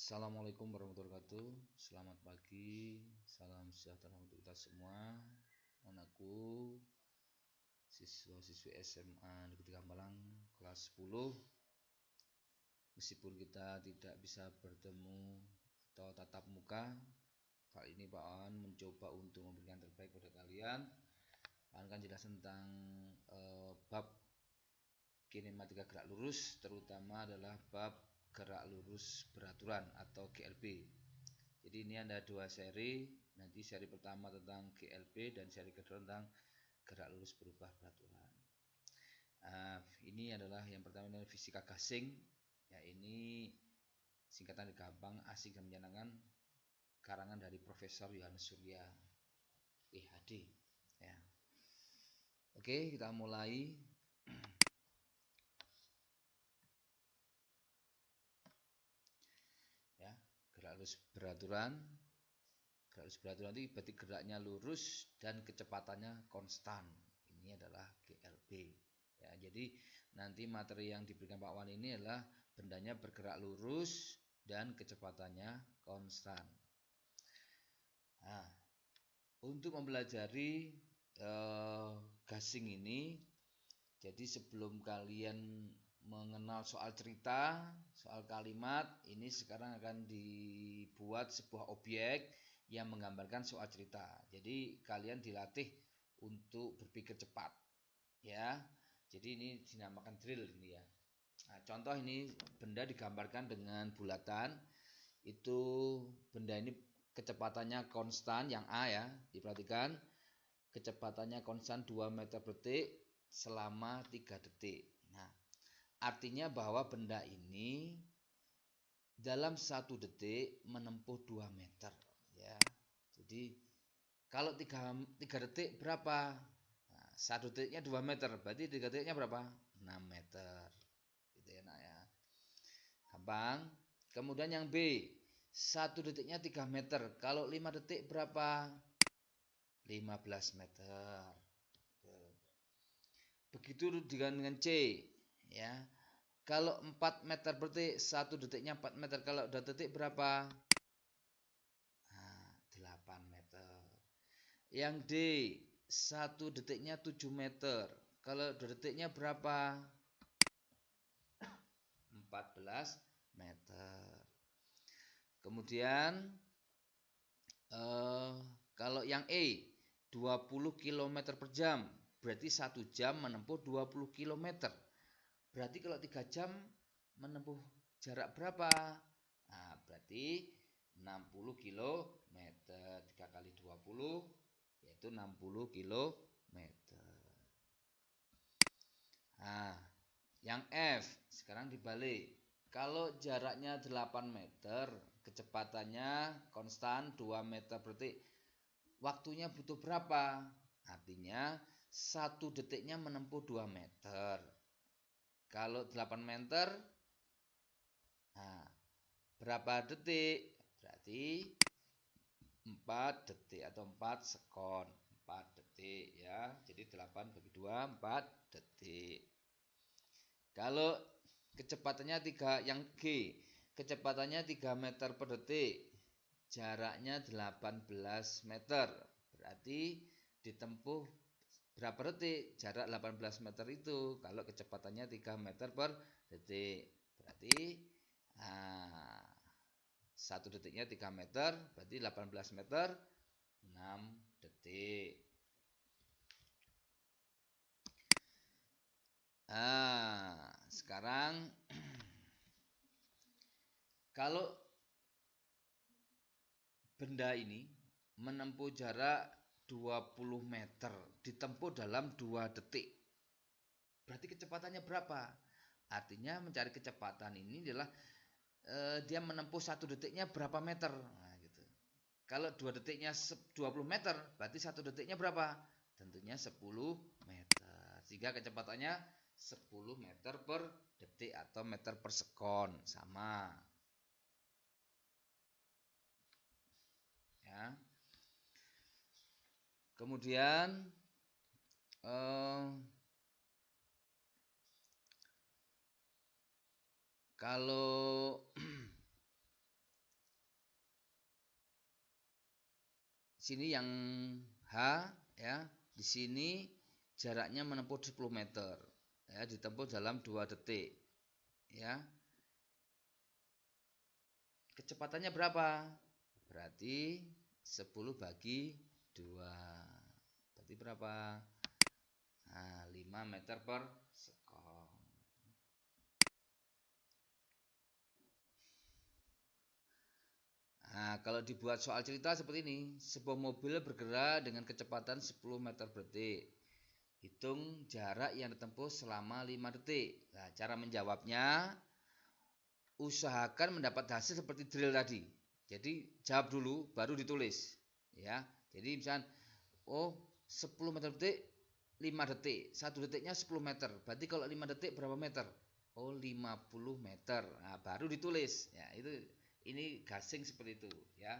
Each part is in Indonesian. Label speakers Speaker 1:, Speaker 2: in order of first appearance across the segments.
Speaker 1: Assalamualaikum warahmatullahi wabarakatuh. Selamat pagi, salam sejahtera untuk kita semua. Anakku, siswa-siswi SMA Negeri Gambalang kelas 10. Meskipun kita tidak bisa bertemu atau tatap muka, kali ini Pak An mencoba untuk memberikan terbaik pada kalian. Pak An akan jelas tentang bab kinematika gerak lurus, terutama adalah bab gerak lurus beraturan atau GLB. Jadi ini ada dua seri, nanti seri pertama tentang GLB dan seri kedua tentang gerak lurus berubah beraturan. Ini adalah yang pertama adalah fisika gasing. Ya, ini singkatan gampang, asik dan menyenangkan, karangan dari Profesor Yohanes Surya PhD. Ya. Oke, kita mulai. Ya, gerak lurus beraturan. Gerak lurus beraturan itu berarti geraknya lurus dan kecepatannya konstan. Ini adalah GLB. Ya, jadi nanti materi yang diberikan Pak Wan ini adalah bendanya bergerak lurus dan kecepatannya konstan. Nah, untuk mempelajari gasing ini, jadi sebelum kalian mengenal soal cerita, soal kalimat, ini sekarang akan dibuat sebuah objek yang menggambarkan soal cerita. Jadi kalian dilatih untuk berpikir cepat, ya. Jadi ini dinamakan drill ini ya. Nah, contoh ini benda digambarkan dengan bulatan. Itu benda ini kecepatannya konstan, yang A ya, diperhatikan. Kecepatannya konstan 2 meter per detik selama 3 detik. Nah, artinya bahwa benda ini dalam 1 detik menempuh 2 meter ya. Jadi kalau 3 detik berapa? Nah, 1 detiknya 2 meter, berarti 3 detiknya berapa? 6 meter. Gitu ya, nah ya. Gampang. Kemudian yang B, 1 detiknya 3 meter. Kalau 5 detik berapa? 15 meter. Begitu dengan C ya. Kalau 4 meter per detik, 1 detiknya 4 meter. Kalau 2 detik berapa? Nah, 8 meter. Yang D, 1 detiknya 7 meter. Kalau 2 detiknya berapa? 14 meter. Kemudian kalau yang E, 20 km per jam. Berarti 1 jam menempuh 20 km. Berarti kalau 3 jam menempuh jarak berapa? Nah, berarti 60 km. 3 kali 20 yaitu 60 km. Nah, yang F sekarang dibalik. Kalau jaraknya 8 meter, kecepatannya konstan 2 meter per detik. Waktunya butuh berapa? Artinya 1 detiknya menempuh 2 meter. Kalau 8 meter, nah, berapa detik? Berarti 4 detik atau 4 sekon. 4 detik ya. Jadi 8 bagi 2, 4 detik. Kalau kecepatannya 3, yang G, kecepatannya 3 meter per detik. Jaraknya 18 meter. Berarti ditempuh berapa detik? Jarak 18 meter itu kalau kecepatannya 3 meter per detik. Berarti 1 detiknya 3 meter, berarti 18 meter 6 detik. Sekarang kalau benda ini menempuh jarak 20 meter ditempuh dalam 2 detik, berarti kecepatannya berapa? Artinya mencari kecepatan ini adalah dia menempuh 1 detiknya berapa meter. Nah, gitu. Kalau 2 detiknya 20 meter, berarti 1 detiknya berapa? Tentunya 10 meter. Sehingga kecepatannya 10 meter per detik atau meter per sekon. Sama. Ya. Kemudian kalau sini yang H ya, di sini jaraknya menempuh 10 meter ya, ditempuh dalam 2 detik ya. Kecepatannya berapa? Berarti 10 bagi 2. Berarti berapa? Nah, 5 meter per sekon. Nah, kalau dibuat soal cerita seperti ini, sebuah mobil bergerak dengan kecepatan 10 meter per detik. Hitung jarak yang ditempuh selama 5 detik. Nah, cara menjawabnya, usahakan mendapat hasil seperti drill tadi. Jadi jawab dulu baru ditulis ya. Jadi misalnya 10 meter per detik 5 detik. 1 detiknya 10 meter. Berarti kalau 5 detik berapa meter? 50 meter. Nah, baru ditulis. Ya, ini gasing seperti itu ya.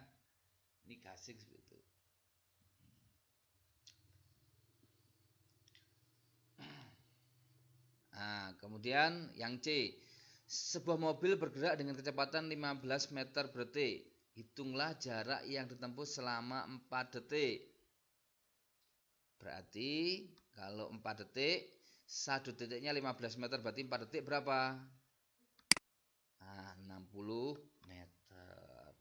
Speaker 1: Ini gasing seperti itu. Nah, kemudian yang C, sebuah mobil bergerak dengan kecepatan 15 meter per detik. Hitunglah jarak yang ditempuh selama 4 detik. Berarti kalau 4 detik, 1 detiknya 15 meter, berarti 4 detik berapa? Nah, 60 meter.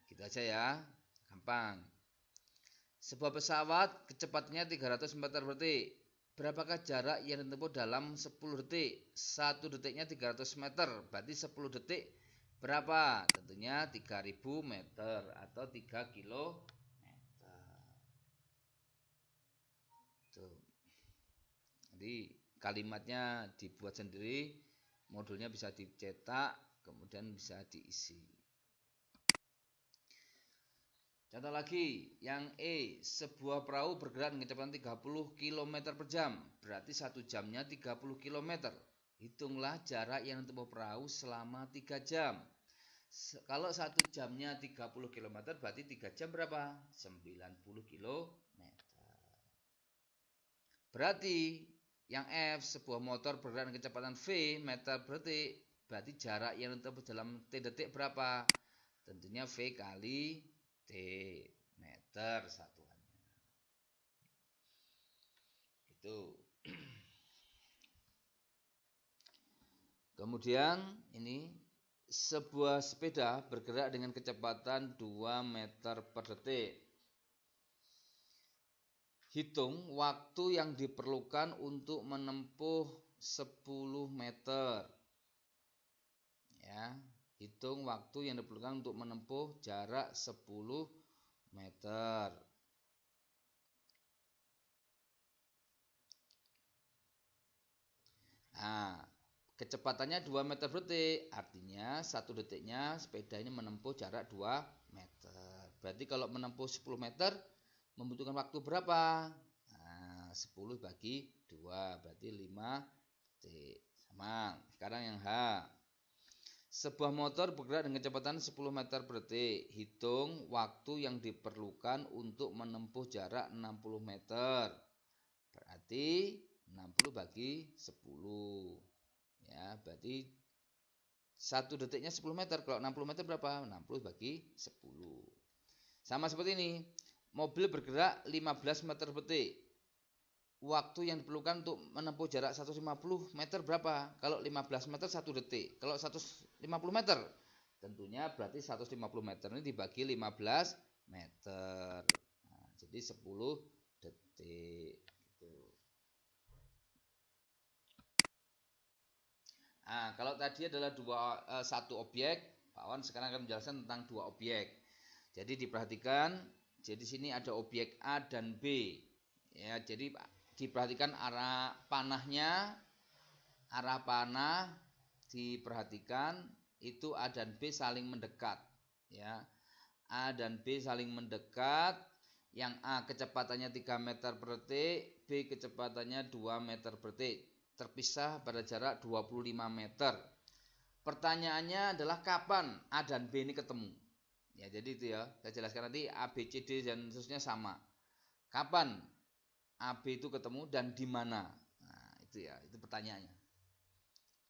Speaker 1: Gitu aja ya, gampang. Sebuah pesawat kecepatannya 300 meter per detik. Berapakah jarak yang ditempuh dalam 10 detik? 1 detiknya 300 meter, berarti 10 detik berapa? Tentunya 3000 meter atau 3 kilometer. Tuh. Jadi kalimatnya dibuat sendiri, modulnya bisa dicetak, kemudian bisa diisi. Contoh lagi, yang E, sebuah perahu bergerak dengan kecepatan 30 km per jam, berarti 1 jamnya 30 km. Hitunglah jarak yang ditempuh perahu selama 3 jam. Kalau 1 jamnya 30 km, berarti 3 jam berapa? 90 km. Berarti yang F, sebuah motor bergerak dengan kecepatan V meter per detik, berarti jarak yang ditempuh dalam T detik berapa? Tentunya V kali T, meter satuannya. Itu. Kemudian ini sebuah sepeda bergerak dengan kecepatan 2 meter per detik. Hitung waktu yang diperlukan untuk menempuh 10 meter. Ya, hitung waktu yang diperlukan untuk menempuh jarak 10 meter. Nah, kecepatannya 2 meter per detik, artinya 1 detiknya sepeda ini menempuh jarak 2 meter. Berarti kalau menempuh 10 meter membutuhkan waktu berapa? Nah, 10 bagi 2 berarti 5 detik. Sama. Sekarang yang H. Sebuah motor bergerak dengan kecepatan 10 meter per detik. Hitung waktu yang diperlukan untuk menempuh jarak 60 meter. Berarti 60 bagi 10. Ya, berarti 1 detiknya 10 meter. Kalau 60 meter berapa? 60 bagi 10. Sama seperti ini. Mobil bergerak 15 meter per detik. Waktu yang diperlukan untuk menempuh jarak 150 meter berapa? Kalau 15 meter 1 detik. Kalau 150 meter, tentunya berarti 150 meter ini dibagi 15 meter. Nah, jadi 10 detik. Gitu. Nah, kalau tadi adalah satu objek, Pak Wan sekarang akan menjelaskan tentang 2 objek. Jadi diperhatikan, jadi sini ada objek A dan B. Ya, jadi diperhatikan arah panah diperhatikan itu A dan B saling mendekat ya. A dan B saling mendekat, yang A kecepatannya 3 meter per detik, B kecepatannya 2 meter per detik, terpisah pada jarak 25 meter. Pertanyaannya adalah kapan A dan B ini ketemu? Ya, jadi itu ya, saya jelaskan nanti A, B, C, D dan seterusnya sama. Kapan AB itu ketemu dan di mana? Nah, itu ya, itu pertanyaannya.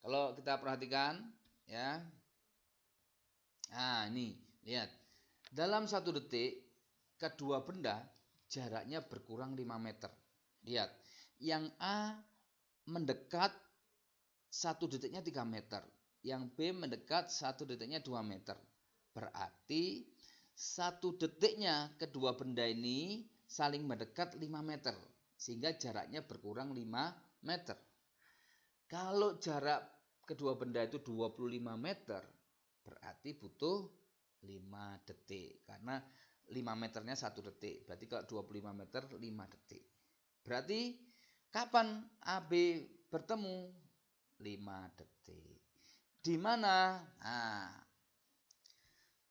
Speaker 1: Kalau kita perhatikan ya. Nah, ini lihat. Dalam 1 detik kedua benda jaraknya berkurang 5 meter. Lihat, yang A mendekat 1 detiknya 3 meter, yang B mendekat 1 detiknya 2 meter. Berarti 1 detiknya kedua benda ini saling mendekat 5 meter, sehingga jaraknya berkurang 5 meter. Kalau jarak kedua benda itu 25 meter, berarti butuh 5 detik. Karena 5 meternya 1 detik. Berarti kalau 25 meter 5 detik. Berarti kapan AB bertemu? 5 detik. Di mana? Nah,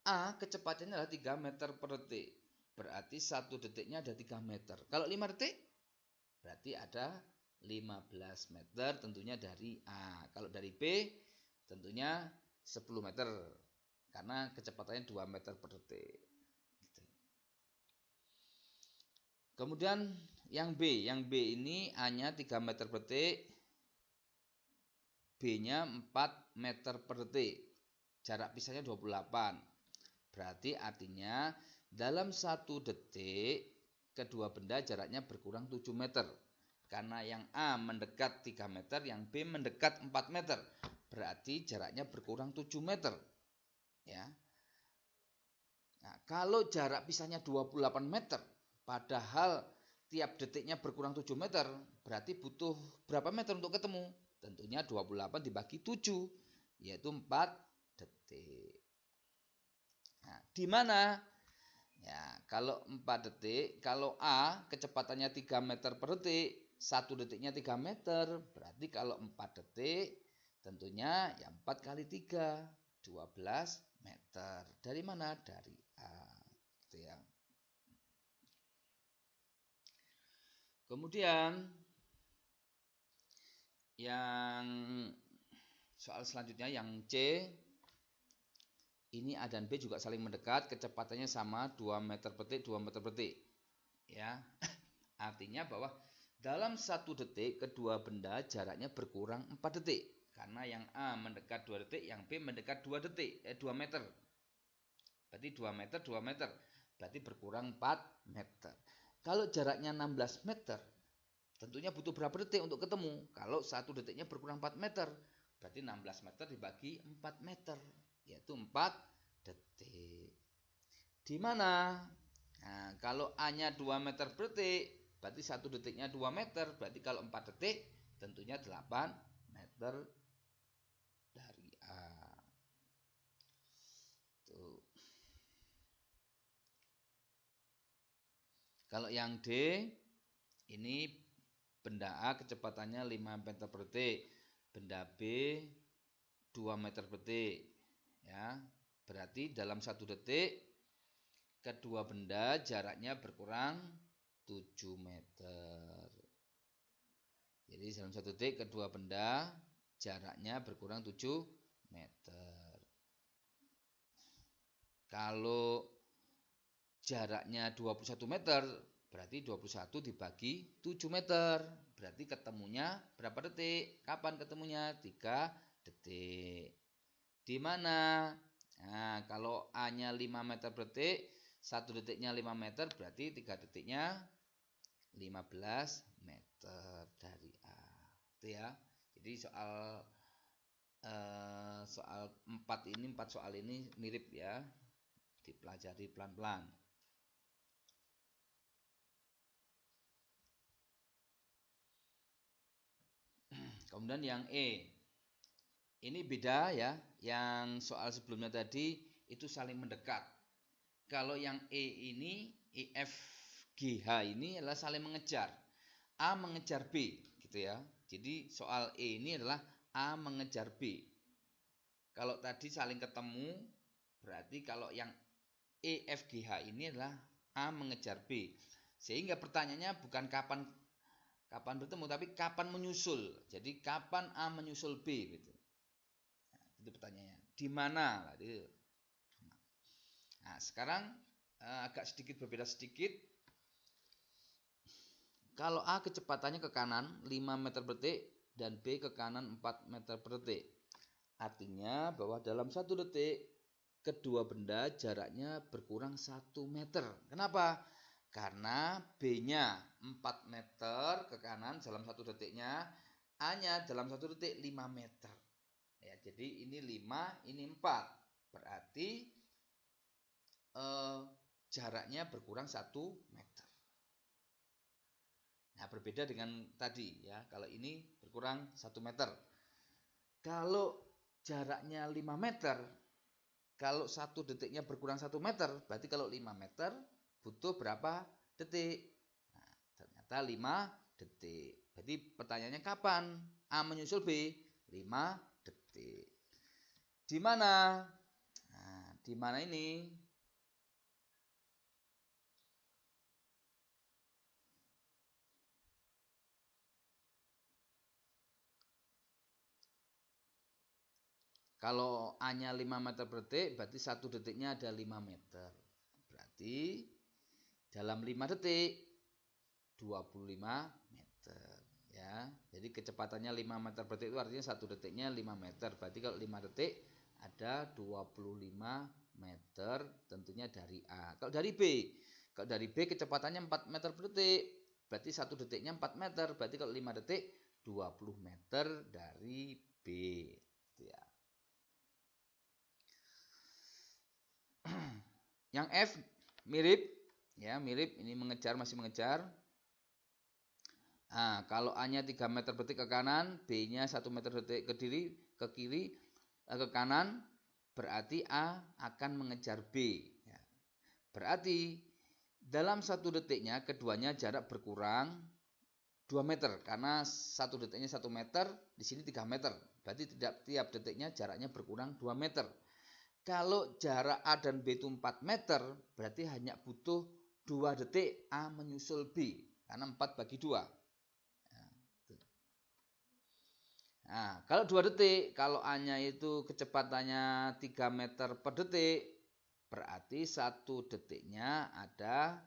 Speaker 1: A kecepatannya adalah 3 meter per detik. Berarti 1 detiknya ada 3 meter. Kalau 5 detik, berarti ada 15 meter tentunya dari A. Kalau dari B, tentunya 10 meter. Karena kecepatannya 2 meter per detik. Kemudian yang B. Yang B ini A-nya 3 meter per detik. B-nya 4 meter per detik. Jarak pisahnya 28. Berarti artinya dalam 1 detik kedua benda jaraknya berkurang 7 meter. Karena yang A mendekat 3 meter, yang B mendekat 4 meter. Berarti jaraknya berkurang 7 meter. Ya. Nah, kalau jarak pisahnya 28 meter, padahal tiap detiknya berkurang 7 meter, berarti butuh berapa meter untuk ketemu? Tentunya 28 dibagi 7, yaitu 4 detik. Nah, di mana? Ya, kalau 4 detik, kalau A kecepatannya 3 meter per detik, 1 detiknya 3 meter, berarti kalau 4 detik, tentunya ya 4 kali 3, 12 meter. Dari mana? Dari A. Gitu ya. Kemudian, yang soal selanjutnya yang C, ini A dan B juga saling mendekat, kecepatannya sama 2 meter per detik, 2 meter per detik. Ya. Artinya bahwa dalam 1 detik kedua benda jaraknya berkurang 4 detik. Karena yang A mendekat 2 detik, yang B mendekat 2 detik, 2 meter. Berarti 2 meter, 2 meter. Berarti berkurang 4 meter. Kalau jaraknya 16 meter, tentunya butuh berapa detik untuk ketemu? Kalau 1 detiknya berkurang 4 meter, berarti 16 meter dibagi 4 meter, yaitu 4 detik. Di mana? Nah, kalau A-nya 2 meter per detik, berarti 1 detiknya 2 meter, berarti kalau 4 detik, tentunya 8 meter dari A. Tuh. Kalau yang D, ini benda A kecepatannya 5 meter per detik, benda B 2 meter per detik. Ya, berarti dalam 1 detik kedua benda jaraknya berkurang 7 meter. Jadi dalam 1 detik kedua benda jaraknya berkurang 7 meter. Kalau jaraknya 21 meter, berarti 21 dibagi 7 meter. Berarti ketemunya berapa detik? Kapan ketemunya? 3 detik. Di mana? Nah, kalau A-nya 5 meter per detik, 1 detiknya 5 meter, berarti 3 detiknya 15 meter dari A. Itu ya. Jadi soal 4 soal ini mirip ya. Dipelajari pelan-pelan. Kemudian yang E. Ini beda ya. Yang soal sebelumnya tadi itu saling mendekat. Kalau yang E ini, EFGH ini adalah saling mengejar. A mengejar B, gitu ya. Jadi soal E ini adalah A mengejar B. Kalau tadi saling ketemu, berarti kalau yang EFGH ini adalah A mengejar B. Sehingga pertanyaannya bukan kapan bertemu, tapi kapan menyusul. Jadi kapan A menyusul B, gitu. Nah, itu pertanyaannya. Di mana? Nah, sekarang agak sedikit berbeda sedikit. Kalau A kecepatannya ke kanan 5 meter per detik dan B ke kanan 4 meter per detik. Artinya bahwa dalam 1 detik kedua benda jaraknya berkurang 1 meter. Kenapa? Karena B-nya 4 meter ke kanan dalam 1 detiknya, A-nya dalam 1 detik 5 meter. Ya, jadi ini 5, ini 4. Berarti jaraknya berkurang 1 meter. Nah, berbeda dengan tadi ya. Kalau ini berkurang 1 meter. Kalau jaraknya 5 meter, kalau 1 detiknya berkurang 1 meter, berarti kalau 5 meter butuh berapa detik? Nah, ternyata 5 detik. Berarti pertanyaannya kapan A menyusul B? 5 detik. Di mana? Nah, di mana ini? Kalau A-nya 5 meter per detik, berarti 1 detiknya ada 5 meter. Berarti dalam 5 detik 25 meter ya. Jadi kecepatannya 5 meter per detik itu artinya 1 detiknya 5 meter. Berarti kalau 5 detik ada 25 meter tentunya dari A. Kalau dari B, kecepatannya 4 meter per detik. Berarti 1 detiknya 4 meter. Berarti kalau 5 detik 20 meter dari B. Gitu ya. Yang F mirip ya, mirip, ini mengejar, masih mengejar. Nah, kalau A-nya 3 meter per detik ke kanan, B-nya 1 meter per detik ke kiri, ke kanan, berarti A akan mengejar B. Ya. Berarti dalam 1 detiknya keduanya jarak berkurang 2 meter, karena 1 detiknya 1 meter, di sini 3 meter. Berarti tiap detiknya jaraknya berkurang 2 meter. Kalau jarak A dan B itu 4 meter, berarti hanya butuh 2 detik A menyusul B. Karena 4 bagi 2. Nah, kalau 2 detik, kalau A-nya itu kecepatannya 3 meter per detik, berarti 1 detiknya ada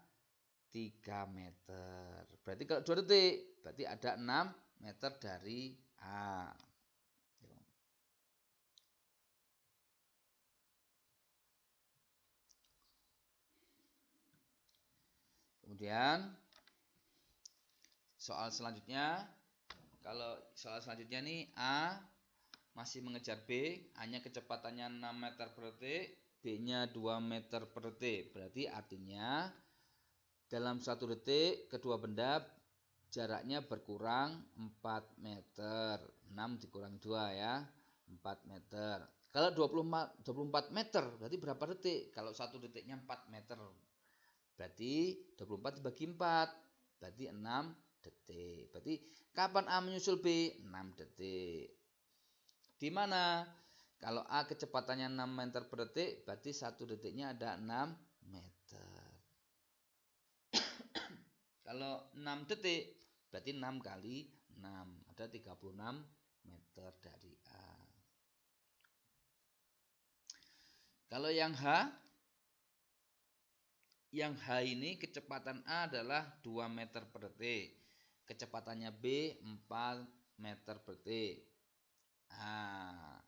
Speaker 1: 3 meter. Berarti kalau 2 detik, berarti ada 6 meter dari A. Kemudian soal selanjutnya, kalau soal selanjutnya nih A masih mengejar B, A-nya kecepatannya 6 meter per detik, B-nya 2 meter per detik. Berarti artinya dalam 1 detik kedua benda jaraknya berkurang 4 meter. 6 dikurang 2 ya, 4 meter. Kalau 24 meter berarti berapa detik? Kalau 1 detiknya 4 meter, berarti 24 dibagi 4, berarti 6 detik. Berarti kapan A menyusul B? 6 detik. Di mana? Kalau A kecepatannya 6 meter per detik, berarti 1 detiknya ada 6 meter. Kalau 6 detik, berarti 6 kali 6, ada 36 meter dari A. Kalau yang H ini kecepatan A adalah 2 meter per detik. Kecepatannya B 4 meter per detik. Nah,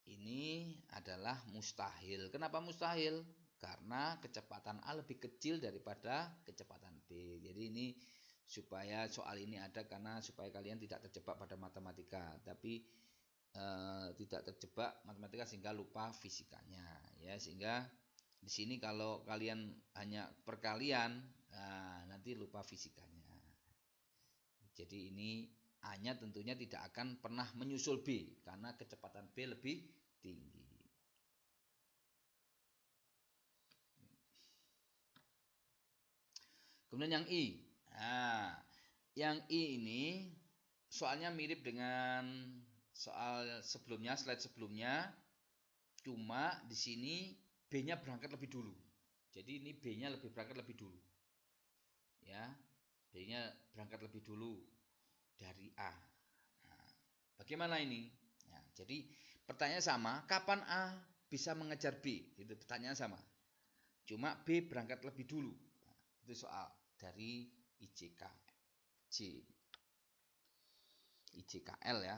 Speaker 1: ini adalah mustahil. Kenapa mustahil? Karena kecepatan A lebih kecil daripada kecepatan B. Jadi ini supaya soal ini ada karena supaya kalian tidak terjebak pada matematika, tapi tidak terjebak matematika sehingga lupa fisikanya ya. Sehingga di sini kalau kalian hanya perkalian, nah, nanti lupa fisikanya. Jadi ini A-nya tentunya tidak akan pernah menyusul B karena kecepatan B lebih tinggi. Kemudian yang I. Nah, yang I ini soalnya mirip dengan soal sebelumnya, slide sebelumnya. Cuma di sini B-nya berangkat lebih dulu. Jadi ini B-nya berangkat lebih dulu. Ya, B-nya berangkat lebih dulu dari A. Nah, bagaimana ini? Nah, jadi pertanyaan sama, kapan A bisa mengejar B? Itu pertanyaan sama. Cuma B berangkat lebih dulu. Nah, itu soal dari IJKL ya.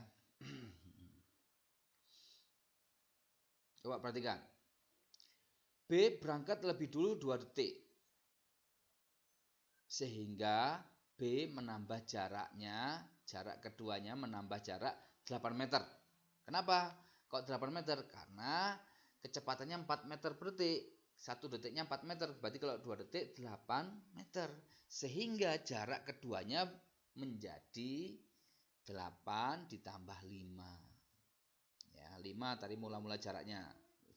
Speaker 1: Coba perhatikan. B berangkat lebih dulu 2 detik. Sehingga B menambah jaraknya, jarak keduanya menambah jarak 8 meter. Kenapa? Kok 8 meter? Karena kecepatannya 4 meter per detik. 1 detiknya 4 meter. Berarti kalau 2 detik 8 meter. Sehingga jarak keduanya menjadi 8 ditambah 5. Ya, 5 tadi mula-mula jaraknya.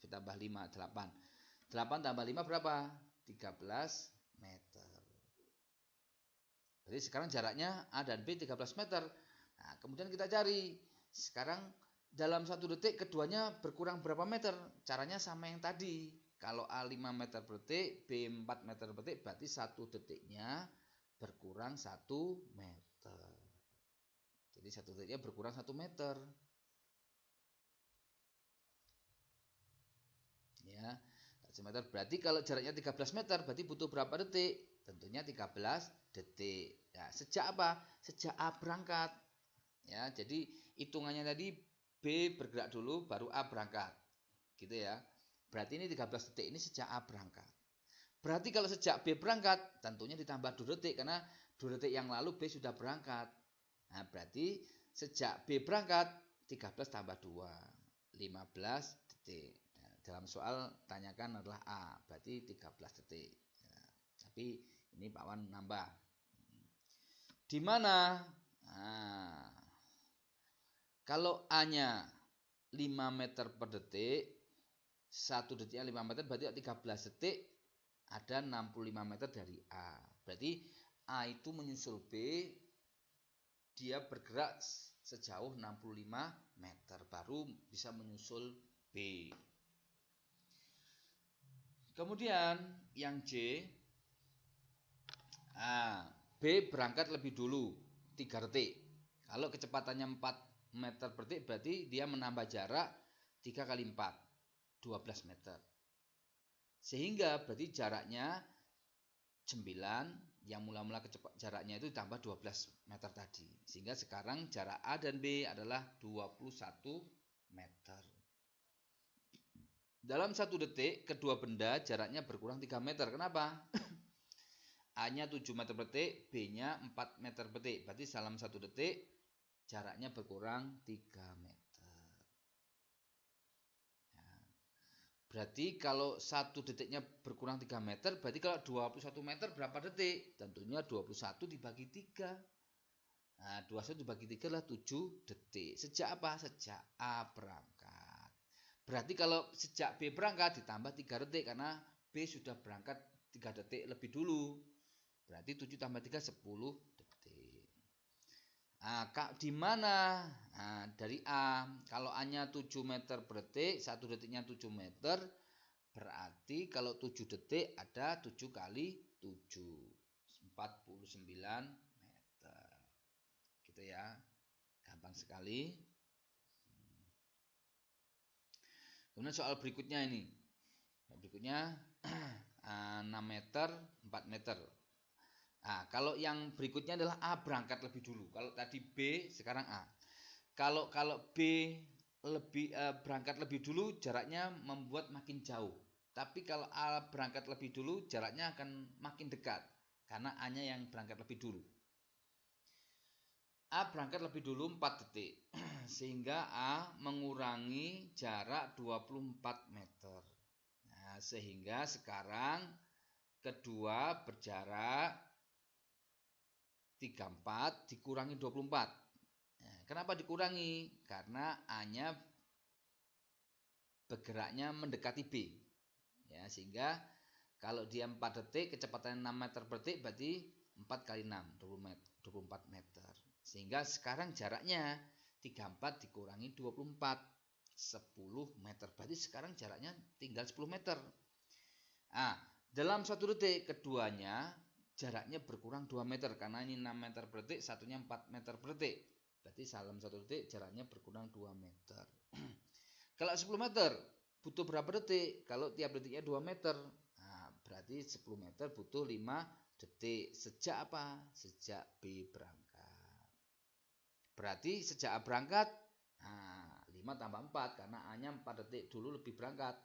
Speaker 1: Ditambah 5, 8. 8 tambah 5 berapa? 13 meter. Jadi sekarang jaraknya A dan B 13 meter. Nah, kemudian kita cari. Sekarang dalam 1 detik keduanya berkurang berapa meter? Caranya sama yang tadi. Kalau A 5 meter per detik, B 4 meter per detik, berarti 1 detiknya berkurang 1 meter. Jadi 1 detiknya berkurang 1 meter. Ya, 1 meter. Berarti kalau jaraknya 13 meter, berarti butuh berapa detik? Tentunya 13 detik. Ya, sejak apa? Sejak A berangkat. Ya, jadi hitungannya tadi B bergerak dulu baru A berangkat. Gitu ya. Berarti ini 13 detik ini sejak A berangkat. Berarti kalau sejak B berangkat tentunya ditambah 2 detik karena 2 detik yang lalu B sudah berangkat. Nah, berarti sejak B berangkat 13 tambah 2, 15 detik. Nah, dalam soal tanyakan adalah A, berarti 13 detik. Ya, tapi ini Pak Wan nambah. Di mana? Nah, kalau A-nya 5 meter per detik, 1 detiknya 5 meter, berarti 13 detik ada 65 meter dari A. Berarti A itu menyusul B, dia bergerak sejauh 65 meter, baru bisa menyusul B. Kemudian yang C, B berangkat lebih dulu 3 detik. Kalau kecepatannya 4 meter per detik berarti dia menambah jarak 3 kali 4, 12 meter. Sehingga berarti jaraknya 9, yang mula-mula jaraknya itu tambah 12 meter tadi. Sehingga sekarang jarak A dan B adalah 21 meter. Dalam 1 detik kedua benda jaraknya berkurang 3 meter. Kenapa? A-nya 7 meter per detik, B-nya 4 meter per detik. Berarti dalam 1 detik jaraknya berkurang 3 meter. Ya. Berarti kalau 1 detiknya berkurang 3 meter, berarti kalau 21 meter berapa detik? Tentunya 21 dibagi 3. Nah, 21 dibagi 3 adalah 7 detik. Sejak apa? Sejak A berangkat. Berarti kalau sejak B berangkat ditambah 3 detik karena B sudah berangkat 3 detik lebih dulu. Berarti 7 tambah 3, 10 detik. Nah, di mana? Nah, dari A. Kalau A-nya 7 meter per detik, 1 detiknya 7 meter. Berarti kalau 7 detik ada 7 kali 7. 49 meter. Gitu ya. Gampang sekali. Kemudian soal berikutnya ini. Berikutnya 6 meter, 4 meter. Nah, kalau yang berikutnya adalah A berangkat lebih dulu. Kalau tadi B, sekarang A. Kalau B berangkat lebih dulu, jaraknya membuat makin jauh. Tapi kalau A berangkat lebih dulu, jaraknya akan makin dekat. Karena A-nya yang berangkat lebih dulu. A berangkat lebih dulu 4 detik. Sehingga A mengurangi jarak 24 meter. Nah, sehingga sekarang kedua berjarak 34 dikurangi 24. Nah, kenapa dikurangi? Karena A-nya bergeraknya mendekati B. Ya, sehingga kalau dia 4 detik, kecepatan 6 meter per detik berarti 4 kali 6, 24 meter. Sehingga sekarang jaraknya 34 dikurangi 24, 10 meter. Berarti sekarang jaraknya tinggal 10 meter. Nah, dalam 1 detik keduanya jaraknya berkurang 2 meter karena ini 6 meter per detik, satunya 4 meter per detik. Berarti dalam 1 detik jaraknya berkurang 2 meter. Kalau 10 meter butuh berapa detik? Kalau tiap detiknya 2 meter. Nah, berarti 10 meter butuh 5 detik. Sejak apa? Sejak B berangkat. Berarti sejak A berangkat, nah, 5 tambah 4 karena A-nya 4 detik dulu lebih berangkat.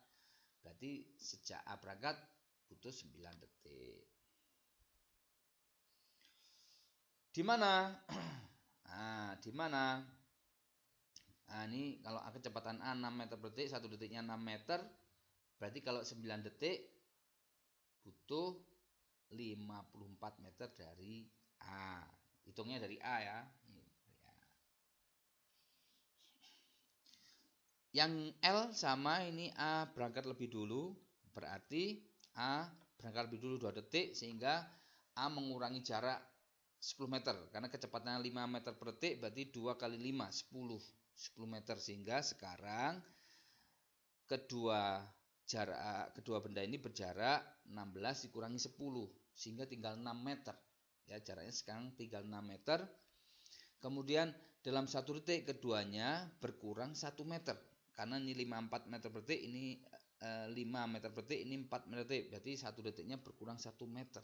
Speaker 1: Berarti sejak A berangkat butuh 9 detik. Di mana? Nah, di mana? Nah, ini kalau kecepatan A 6 meter per detik, 1 detiknya 6 meter. Berarti kalau 9 detik butuh 54 meter dari A. Hitungnya dari A ya. Yang L sama ini A berangkat lebih dulu. Berarti A berangkat lebih dulu 2 detik sehingga A mengurangi jarak 10 meter. Karena kecepatannya 5 meter per detik berarti 2 kali 5, 10 meter. Sehingga sekarang kedua benda ini berjarak 16 dikurangi 10 sehingga tinggal 6 meter. Ya, jaraknya sekarang tinggal 6 meter. Kemudian dalam 1 detik keduanya berkurang 1 meter. Karena ini 54 meter per detik, ini 5 meter per detik, ini 4 meter per detik. Berarti 1 detiknya berkurang 1 meter.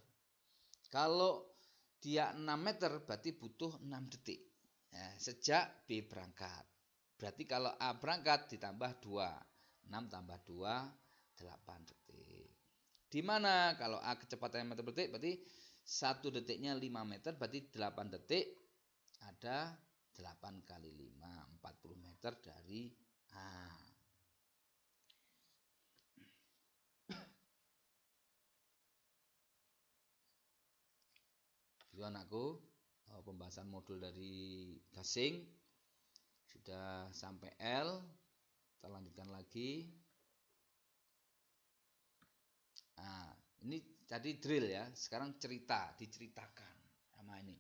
Speaker 1: Kalau dia 6 meter berarti butuh 6 detik. Nah, sejak B berangkat. Berarti kalau A berangkat ditambah 2. 6 tambah 2, 8 detik. Di mana kalau A kecepatannya meter per detik berarti 1 detiknya 5 meter berarti 8 detik. Ada 8 kali 5, 40 meter dari A. Itu anakku, pembahasan modul dari gasing sudah sampai L. Kita lanjutkan lagi. Nah, ini tadi drill ya, sekarang diceritakan sama ini.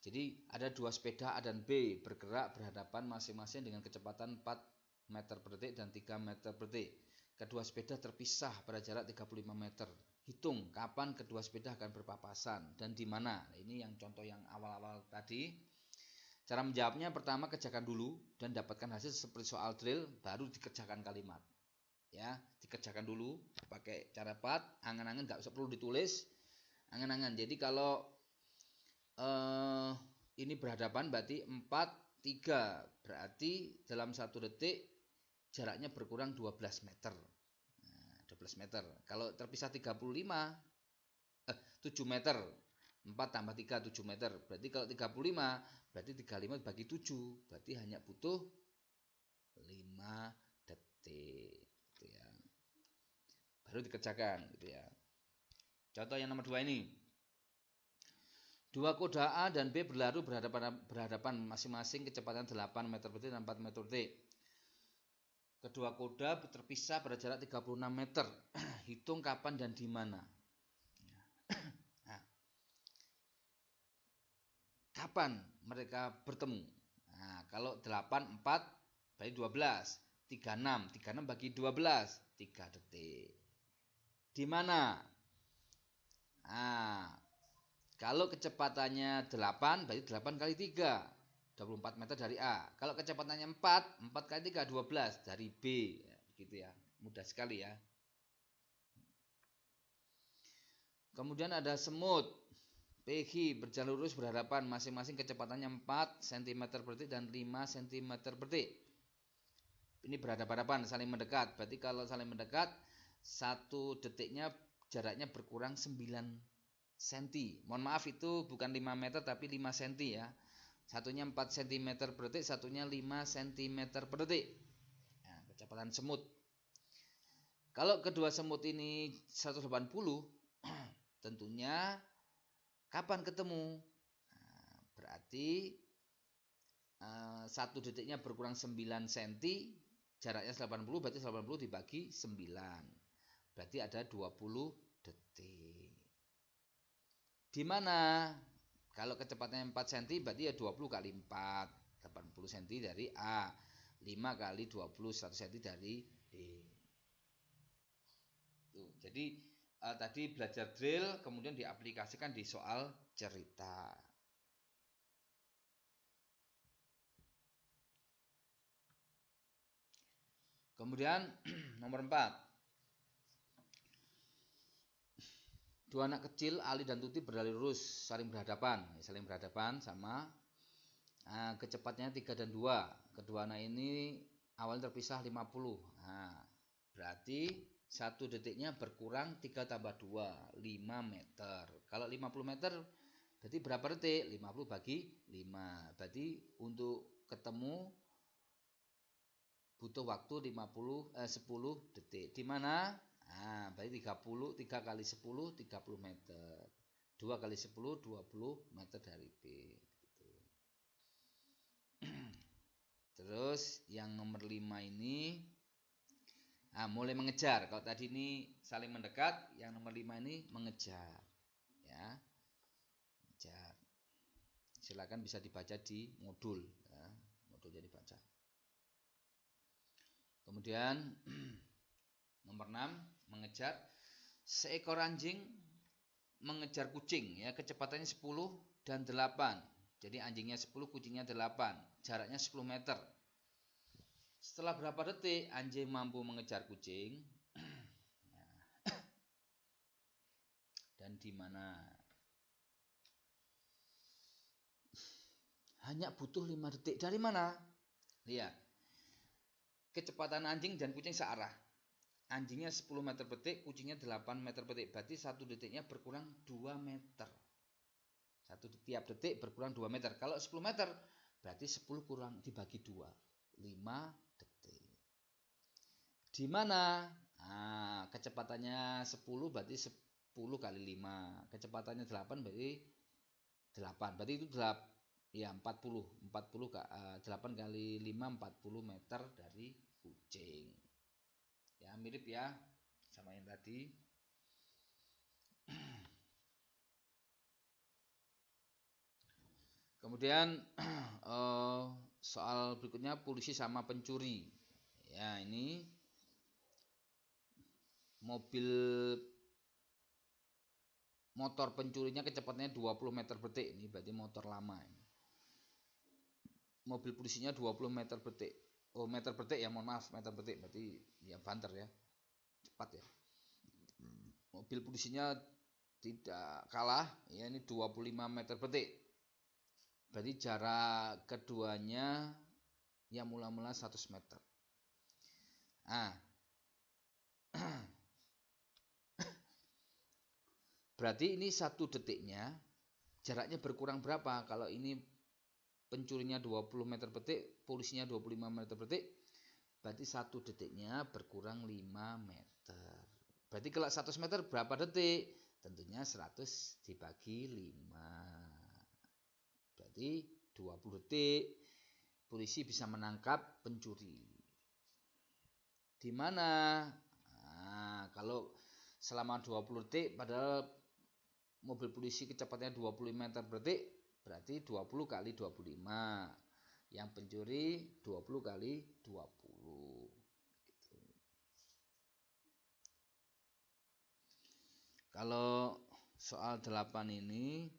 Speaker 1: Jadi ada 2 sepeda A dan B bergerak berhadapan masing-masing dengan kecepatan 4 meter per detik dan 3 meter per detik. Kedua sepeda terpisah pada jarak 35 meter. Hitung kapan kedua sepeda akan berpapasan dan di mana. Ini yang contoh yang awal-awal tadi. Cara menjawabnya pertama kerjakan dulu dan dapatkan hasil seperti soal drill, baru dikerjakan kalimat. Ya, dikerjakan dulu pakai cara pat, angan-angan nggak usah perlu ditulis. Angan-angan. Jadi kalau ini berhadapan berarti 4, 3. Berarti dalam 1 detik jaraknya berkurang 12 meter. Nah, 12 meter. Kalau terpisah 7 meter. 4 tambah 3, 7 meter. Berarti kalau 35, berarti 35 bagi 7. Berarti hanya butuh 5 detik. Gitu ya. Baru dikerjakan. Gitu ya. Contoh yang nomor 2 ini. 2 kuda A dan B berlari berhadapan masing-masing kecepatan 8 meter per detik dan 4 meter per detik. Kedua kuda terpisah pada jarak 36 meter. Hitung kapan dan di mana. Nah, kapan mereka bertemu? Nah, kalau 8, 4 berarti 12. 36, 36 bagi 12, 3 detik. Di mana? Nah, kalau kecepatannya 8, berarti 8 kali 3, 24 meter dari A. Kalau kecepatannya 4, 4 kali 3, 12 dari B. Begitu ya, mudah sekali ya. Kemudian ada semut. PG berjalan lurus berhadapan masing-masing kecepatannya 4 cm per detik dan 5 cm per detik. Ini berhadapan-hadapan, saling mendekat. Berarti kalau saling mendekat, 1 detiknya jaraknya berkurang 9 cm. Mohon maaf itu bukan 5 meter tapi 5 cm ya. Satunya 4 cm per detik, satunya 5 cm per detik. Nah, kecepatan semut. Kalau kedua semut ini 180, tentunya kapan ketemu? Nah, berarti 1 detiknya berkurang 9 cm, jaraknya 80, berarti 80 dibagi 9. Berarti ada 20 detik. Di mana? Kalau kecepatannya 4 cm berarti ya 20 kali 4, 80 cm dari A. 5 kali 20, 100 cm dari B. Tuh, jadi tadi belajar drill kemudian diaplikasikan di soal cerita. Kemudian nomor 4. Dua anak kecil, Ali dan Tuti berlari lurus, saling berhadapan sama kecepatnya 3 dan 2. Kedua anak ini awalnya terpisah 50. Nah, berarti 1 detiknya berkurang 3 tambah 2, 5 meter. Kalau 50 meter berarti berapa detik? 50 bagi 5. Berarti untuk ketemu butuh waktu 10 detik. Di mana? Nah, berarti 3 kali 10 30 meter. 2 kali 10 20 meter dari B. Terus yang nomor 5 ini mulai mengejar. Kalau tadi ini saling mendekat, yang nomor 5 ini mengejar. Ya. Mengejar. Silakan bisa dibaca di modul, ya. Modulnya dibaca. Kemudian nomor 6 mengejar. Seekor anjing mengejar kucing, ya, kecepatannya 10 dan 8. Jadi anjingnya 10, kucingnya 8. Jaraknya 10 meter. Setelah berapa detik anjing mampu mengejar kucing? Dan di mana? Hanya butuh 5 detik. Dari mana? Lihat. Kecepatan anjing dan kucing searah. Anjingnya 10 meter per detik, kucingnya 8 meter per detik. Berarti 1 detiknya berkurang 2 meter. Tiap detik berkurang 2 meter. Kalau 10 meter, berarti 10 kurang dibagi 2. 5 detik. Di mana? Nah, kecepatannya 10 berarti 10 kali 5. Kecepatannya 8 berarti 8. Berarti itu 8. Ya, 40. 8 kali 5 40 meter dari kucing. Ya, mirip ya sama yang tadi. Kemudian soal berikutnya polisi sama pencuri. Ya, ini mobil motor pencurinya kecepatannya 20 meter per detik. Ini berarti motor lama ini. Mobil polisinya 20 meter per detik. Oh, meter per detik ya, mohon maaf, meter per detik berarti ya banter ya. Cepat ya. Mobil polisinya tidak kalah, ya, ini 25 meter per detik. Berarti jarak keduanya ya mula-mula 100 meter. Berarti ini 1 detiknya jaraknya berkurang berapa? Kalau ini pencurinya 20 meter per detik, polisinya 25 meter per detik, berarti 1 detiknya berkurang 5 meter. Berarti kalau 100 meter berapa detik? Tentunya 100 dibagi 5. Berarti 20 detik polisi bisa menangkap pencuri. Di mana? Nah, kalau selama 20 detik padahal mobil polisi kecepatannya 25 meter per detik, berarti 20 kali 25. Yang pencuri 20 kali 20. Gitu. Kalau soal 8 ini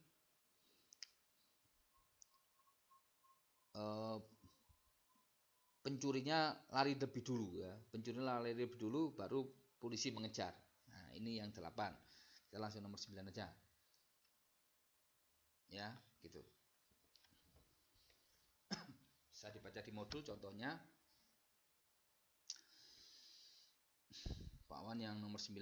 Speaker 1: pencurinya lari lebih dulu ya. Pencurinya lari lebih dulu baru polisi mengejar. Nah, ini yang 8. Kita langsung nomor 9 aja. Ya, gitu. Bisa dibaca di modul contohnya. Pak Wan yang nomor 9.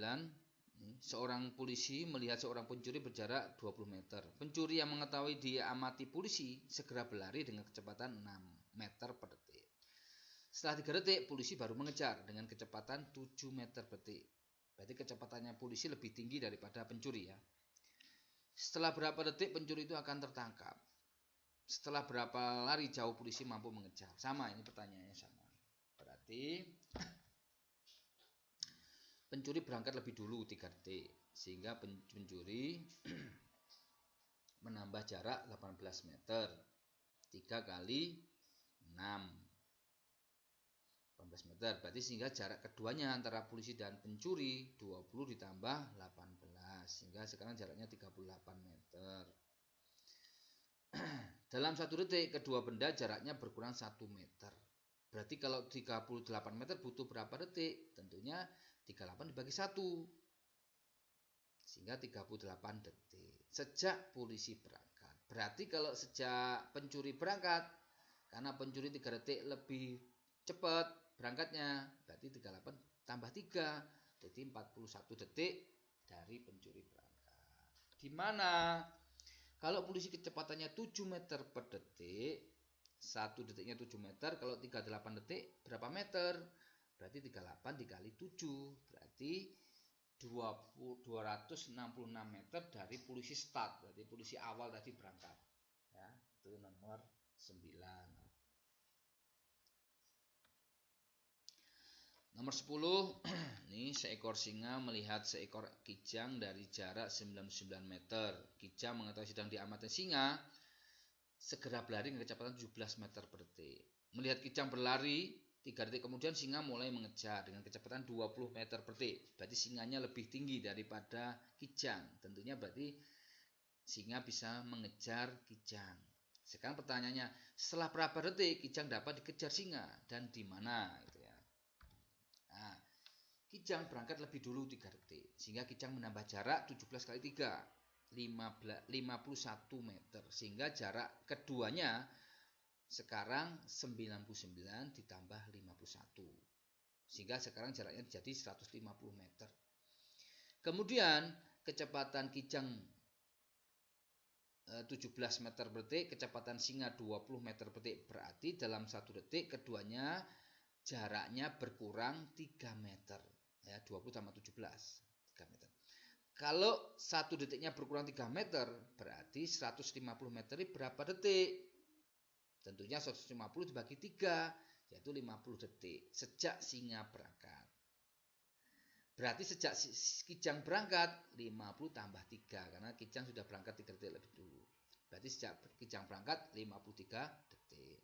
Speaker 1: Seorang polisi melihat seorang pencuri berjarak 20 meter. Pencuri yang mengetahui dia amati polisi segera berlari dengan kecepatan 6 meter per detik. Setelah 3 detik, polisi baru mengejar dengan kecepatan 7 meter per detik. Berarti kecepatannya polisi lebih tinggi daripada pencuri ya. Setelah berapa detik pencuri itu akan tertangkap? Setelah berapa lari jauh polisi mampu mengejar? Sama, ini pertanyaannya sama. Berarti pencuri berangkat lebih dulu 3 detik. Sehingga pencuri menambah jarak 18 meter. 3 kali 6. 18 meter. Berarti sehingga jarak keduanya antara polisi dan pencuri 20 ditambah 18. Sehingga sekarang jaraknya 38 meter. Dalam 1 detik kedua benda jaraknya berkurang 1 meter. Berarti kalau 38 meter butuh berapa detik? Tentunya 38 dibagi 1. Sehingga 38 detik. Sejak polisi berangkat. Berarti kalau sejak pencuri berangkat, karena pencuri 3 detik lebih cepat berangkatnya, berarti 38 tambah 3. Jadi 41 detik dari pencuri berangkat. Di mana kalau polisi kecepatannya 7 meter per detik, 1 detiknya 7 meter, kalau 38 detik berapa meter? Berarti 38 dikali 7, berarti 266 meter dari polisi start, berarti polisi awal tadi berangkat. Ya, itu nomor 9. Nomor 10, ini seekor singa melihat seekor kijang dari jarak 99 meter. Kijang mengetahui sedang diamati singa, segera berlari dengan kecepatan 17 meter per detik. Melihat kijang berlari, 3 detik kemudian singa mulai mengejar dengan kecepatan 20 meter per detik. Berarti singanya lebih tinggi daripada kijang. Tentunya berarti singa bisa mengejar kijang. Sekarang pertanyaannya, setelah berapa detik kijang dapat dikejar singa dan di mana? Gitu ya. Nah, kijang berangkat lebih dulu 3 detik, sehingga kijang menambah jarak 17 kali 3, 51 meter. Sehingga jarak keduanya sekarang 99 ditambah 51. Sehingga sekarang jaraknya jadi 150 meter. Kemudian kecepatan kijang 17 meter per detik, kecepatan singa 20 meter per detik. Berarti dalam 1 detik keduanya jaraknya berkurang 3 meter. Ya, 20 tambah 17, 3 meter. Kalau 1 detiknya berkurang 3 meter, berarti 150 meter ini berapa detik? Tentunya 150 dibagi 3, yaitu 50 detik sejak singa berangkat. Berarti sejak kijang berangkat 50 tambah 3, karena kijang sudah berangkat 3 detik lebih dulu. Berarti sejak kijang berangkat 53 detik.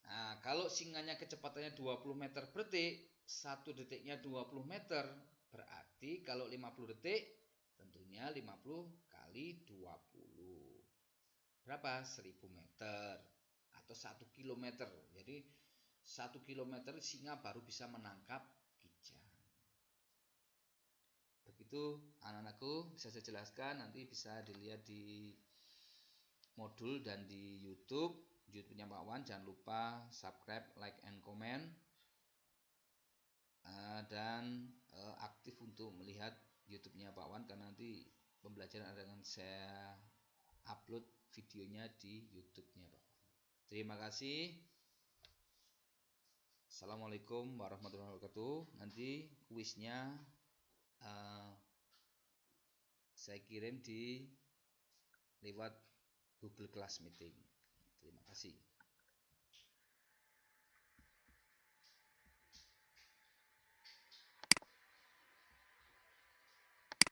Speaker 1: Nah, kalau singanya kecepatannya 20 meter per detik, 1 detiknya 20 meter, berarti kalau 50 detik, tentunya 50 kali 20. Berapa? 1000 meter atau 1 kilometer. Jadi 1 kilometer singa baru bisa menangkap kijang. Begitu anak-anakku, bisa saya jelaskan, nanti bisa dilihat di modul dan di YouTube-nya Pak Wan. Jangan lupa subscribe, like, and comment, dan aktif untuk melihat YouTube-nya Pak Wan, karena nanti pembelajaran akan saya upload videonya di YouTube-nya Pak Wan. Terima kasih. Assalamualaikum warahmatullahi wabarakatuh. Nanti kuisnya saya kirim di lewat Google Class Meeting. Terima kasih.